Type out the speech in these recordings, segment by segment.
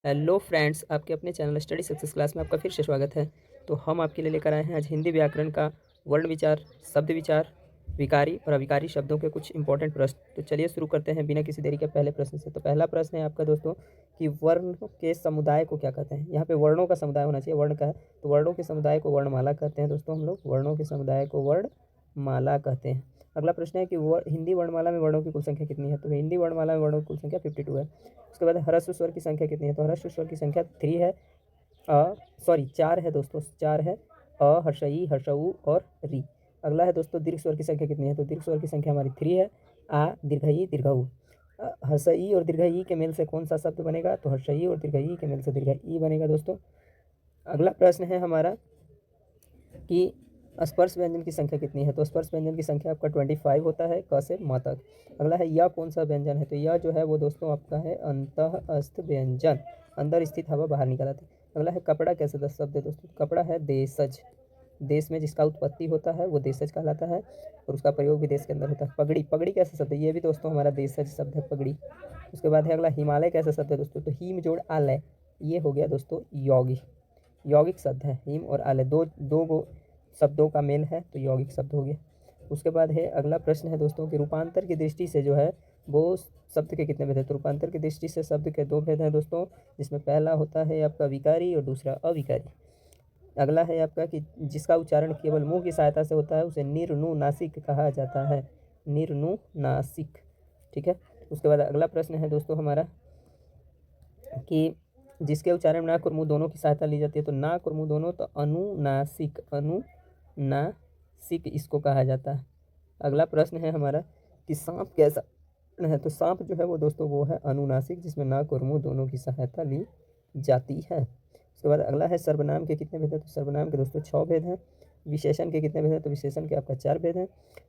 Hello friends, आपके अपने channel study success class में आपका फिर से स्वागत है। तो हम आपके लिए लेकर आए हैं आज हिंदी व्याकरण का वर्ण विचार, शब्द विचार, विकारी और अविकारी शब्दों के कुछ इंपॉर्टेंट प्रश्न। तो चलिए शुरू करते हैं बिना किसी देरी के पहले प्रश्न से। तो पहला प्रश्न है आपका दोस्तों कि वर्ण के समुदाय को क्या कहते हैं। यहाँ पे वर्णों का समुदाय होना चाहिए, वर्ण का है तो वर्णों के समुदाय को वर्णमाला कहते हैं दोस्तों। हम लोग वर्णों के समुदाय को वर्णमाला कहते हैं। अगला प्रश्न है कि हिंदी वर्णमाला में वर्णों की कुल संख्या कितनी है। तो हिंदी वर्णमाला में वर्णों की कुल संख्या 52 है। उसके बाद ह्रस्व स्वर की संख्या कितनी है। तो ह्रस्व स्वर की संख्या 3 है। 4 है दोस्तों, 4 है। हर्ष ई, हर्ष उ और री। अगला है दोस्तों दीर्घ स्वर की संख्या कितनी है। तो दीर्घ स्वर की संख्या हमारी 3 है। दीर्घ ई, दीर्घ उ। हर्ष ई और दीर्घ ई के मेल से कौन सा शब्द बनेगा। तो हर्ष ई और दीर्घ ई के मेल से दीर्घ ई बनेगा दोस्तों। अगला प्रश्न है हमारा कि स्पर्श व्यंजन की संख्या कितनी है। तो स्पर्श व्यंजन की संख्या आपका 25 होता है, क से म तक। अगला है यह कौन सा व्यंजन है। तो यह जो है वो दोस्तों आपका है अंतःस्थ व्यंजन, अंदर स्थित हवा बाहर निकालती। अगला है कपड़ा कैसे दस शब्द है दोस्तों। कपड़ा है देशज, देश में जिसका उत्पत्ति होता है वो देशज कहलाता है और उसका प्रयोग भी देश के अंदर होता है। पगड़ी, पगड़ी कैसे शब्द है। ये भी दोस्तों हमारा देशज शब्द है, पगड़ी। उसके बाद है अगला हिमालय कैसे शब्द है दोस्तों। तो हिम जोड़ आलय, ये हो गया दोस्तों यौगिक, यौगिक शब्द है। हिम और आलय दो दो गो शब्दों का मेल है तो यौगिक शब्द हो गया। उसके बाद है अगला प्रश्न है दोस्तों कि रूपांतर की दृष्टि से जो है वो शब्द के कितने भेद हैं। तो रूपांतर की दृष्टि से शब्द के 2 भेद हैं दोस्तों, जिसमें पहला होता है आपका विकारी और दूसरा अविकारी। अगला है आपका कि जिसका उच्चारण केवल मुंह की सहायता से होता है उसे निर्नुनासिक कहा जाता है, निर्नुनासिक। ठीक है। उसके बाद अगला प्रश्न है दोस्तों हमारा कि जिसके उच्चारण नाक और मुंह दोनों की सहायता ली जाती है। तो नाक और मुंह दोनों, तो अनुनासिक, अनुनासिक इसको कहा जाता है। अगला प्रश्न है हमारा कि सांप कैसा है। तो सांप जो है वो दोस्तों वो है अनुनासिक, जिसमें नाक और मुंह दोनों की सहायता ली जाती है। उसके बाद अगला है सर्वनाम के कितने भेद हैं। तो सर्वनाम के दोस्तों 6 भेद हैं। विशेषण के कितने भेद हैं। तो विशेषण के आपका 4 भेद हैं।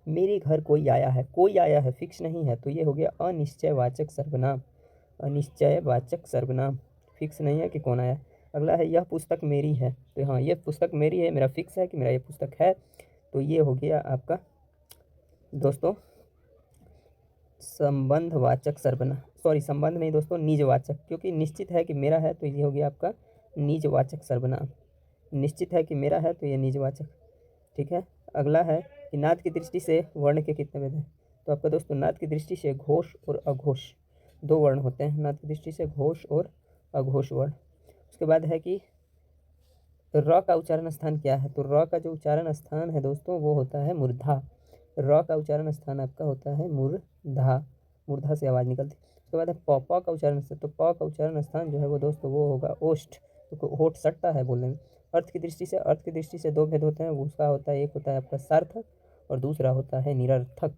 मेरे घर कोई आया है, कोई आया है फिक्स नहीं है तो ये हो गया अनिश्चयवाचक सर्वनाम, अनिश्चयवाचक सर्वनाम, फिक्स नहीं है कि कौन आया। अगला है यह पुस्तक मेरी है। तो हाँ, यह पुस्तक मेरी है, मेरा फिक्स है कि मेरा ये पुस्तक है। तो ये हो गया आपका दोस्तों संबंधवाचक सर्वनाम, सॉरी संबंध नहीं दोस्तों, निजवाचक, क्योंकि निश्चित है कि मेरा है तो ये हो गया आपका निजवाचक सर्वनाम। निश्चित है कि मेरा है तो ये निजवाचक। ठीक है। अगला है कि नाद की दृष्टि से वर्ण के कितने भेद हैं। तो आपका दोस्तों नाद की दृष्टि से घोष और अघोष 2 वर्ण होते हैं। नाद की दृष्टि से घोष और अघोष वर्ण। उसके बाद है कि र का उच्चारण स्थान क्या है। तो र का जो उच्चारण स्थान है दोस्तों वो होता है मूर्धा। र का उच्चारण स्थान आपका होता है मूर्धा, मूर्धा से आवाज़ निकलती है। उसके बाद है प का उच्चारण स्थान। तो प का उच्चारण स्थान जो है वो दोस्तों वो होगा ओष्ठ, तो होठ सटता है बोलने में। अर्थ की दृष्टि से, अर्थ की दृष्टि से 2 भेद होते हैं। उसका होता है, एक होता है आपका सार्थक और दूसरा होता है निरर्थक,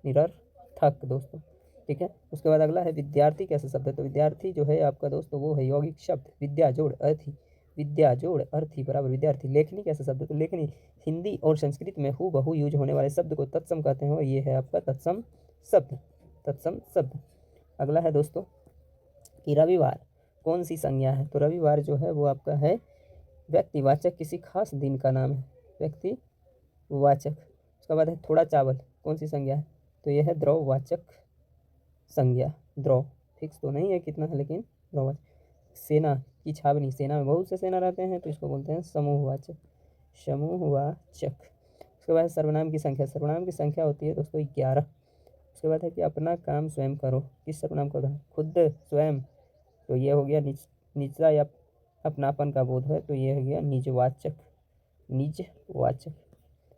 निरर्थक दोस्तों। ठीक है। उसके बाद अगला है विद्यार्थी कैसे शब्द है। तो विद्यार्थी जो है आपका दोस्तों वो है यौगिक शब्द, विद्या जोड़ अर्थी, विद्या जोड़ अर्थी बराबर विद्यार्थी। लेखनी कैसे शब्द है। तो लेखनी हिंदी और संस्कृत में हूबहू यूज होने वाले शब्द को तत्सम कहते हैं और ये है आपका तत्सम शब्द, तत्सम शब्द। अगला है दोस्तों कि रविवार कौन सी संज्ञा है। तो रविवार जो है वो आपका है व्यक्तिवाचक, किसी खास दिन का नाम है, व्यक्तिवाचक। उसके बाद है थोड़ा चावल कौन सी संज्ञा है। तो यह है द्रववाचक संज्ञा, द्रव फिक्स तो नहीं है कितना है लेकिन द्रववाचक। सेना की छावनी, सेना में बहुत से सेना रहते हैं तो इसको बोलते हैं समूहवाचक, समूहवाचक। उसके बाद सर्वनाम की संख्या, सर्वनाम की संख्या होती है दोस्तों 11। उसके बाद है कि अपना काम स्वयं करो, किस सर्वनाम का उदाहरण, खुद, स्वयं। तो ये हो गया निजता या अपनापन का बोध है तो ये हो गया निजवाचक, निजवाचक।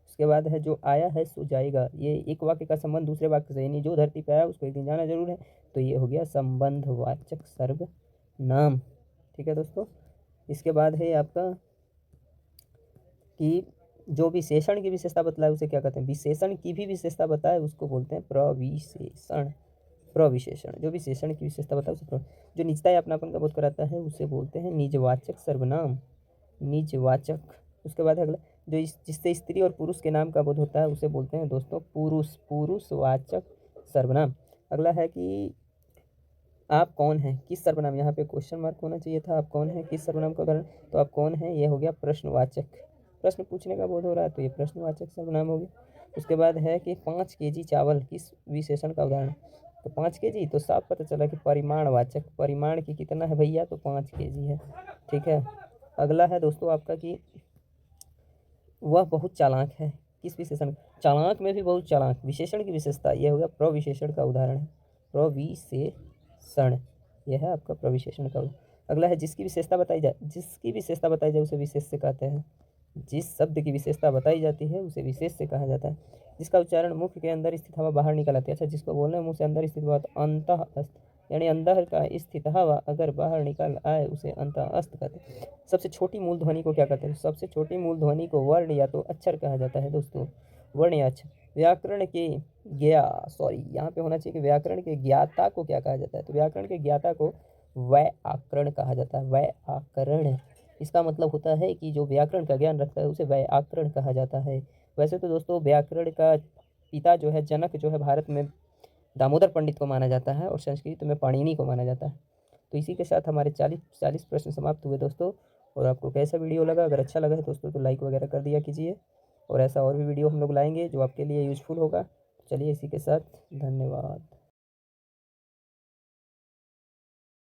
उसके बाद है जो आया है सो जाएगा, ये एक वाक्य का संबंध दूसरे वाक्य से, यानी जो धरती पे आया उसको एक दिन जाना जरूर है तो ये हो गया संबंधवाचक सर्वनाम। ठीक है दोस्तों। इसके बाद है आपका कि जो विशेषण की विशेषता बतलाए उसे क्या कहते हैं। विशेषण की भी विशेषता बताए उसको बोलते हैं प्रविशेषण, प्रविशेषण। जो विशेषण की विशेषता बताए उसे जो निजता या अपनापन का बोध कराता है उसे बोलते हैं निजवाचक सर्वनाम, निजवाचक। उसके बाद अगला जो जिससे स्त्री और पुरुष के नाम का बोध होता है उसे बोलते हैं दोस्तों पुरुष, पुरुषवाचक सर्वनाम। अगला है कि आप कौन हैं, किस सर्वनाम, यहाँ पे क्वेश्चन मार्क होना चाहिए था। आप कौन हैं किस सर्वनाम का उदाहरण। तो आप कौन हैं ये हो गया प्रश्नवाचक, प्रश्न पूछने का बोध हो रहा है तो ये प्रश्नवाचक सर्वनाम हो गया। उसके बाद है कि 5 kg चावल किस विशेषण का उदाहरण। तो 5 kg, तो साफ पता चला कि परिमाणवाचक, परिमाण की कितना है भैया, तो 5 kg है। ठीक है, अगला है दोस्तों आपका कि वह बहुत चालाक है। किस विशेषण, चालाक में भी बहुत चालाक, विशेषण की विशेषता, यह हो गया प्रविशेषण का उदाहरण है। प्रविशेषण, यह है आपका प्रविशेषण का उदाहरण। अगला है जिसकी विशेषता बताई जाए, जिसकी विशेषता बताई जाए उसे विशेष से कहते हैं। जिस शब्द की विशेषता बताई जाती है उसे विशेष से कहा जाता है। जिसका उच्चारण मुख के अंदर स्थित हवा बाहर निकल आती है। अच्छा, जिसको बोलना है मुंह से अंदर स्थित हवा, तो अंतःस्थ, यानी अंदर का स्थित हवा अगर बाहर निकल आए उसे अंतःस्थ कहते हैं। सबसे छोटी मूल ध्वनि को क्या कहते हैं? सबसे छोटी मूल ध्वनि को वर्ण या तो अक्षर कहा जाता है दोस्तों, वर्ण या अक्षर। व्याकरण के यहाँ पे होना चाहिए कि व्याकरण के ज्ञाता को क्या कहा जाता है? तो व्याकरण के ज्ञाता को व्याकरण कहा जाता है। व्याकरण, इसका मतलब होता है कि जो व्याकरण का ज्ञान रखता है उसे व्याकरण कहा जाता है। वैसे तो दोस्तों व्याकरण का पिता जो है, जनक जो है, भारत में दामोदर पंडित को माना जाता है और संस्कृत में पाणिनि को माना जाता है। तो इसी के साथ हमारे 40 प्रश्न समाप्त हुए दोस्तों। और आपको कैसा वीडियो लगा? अगर अच्छा लगा है दोस्तों तो लाइक वगैरह कर दिया कीजिए, और ऐसा और भी वीडियो हम लोग लाएंगे जो आपके लिए यूज़फुल होगा। चलिए इसी के साथ धन्यवाद।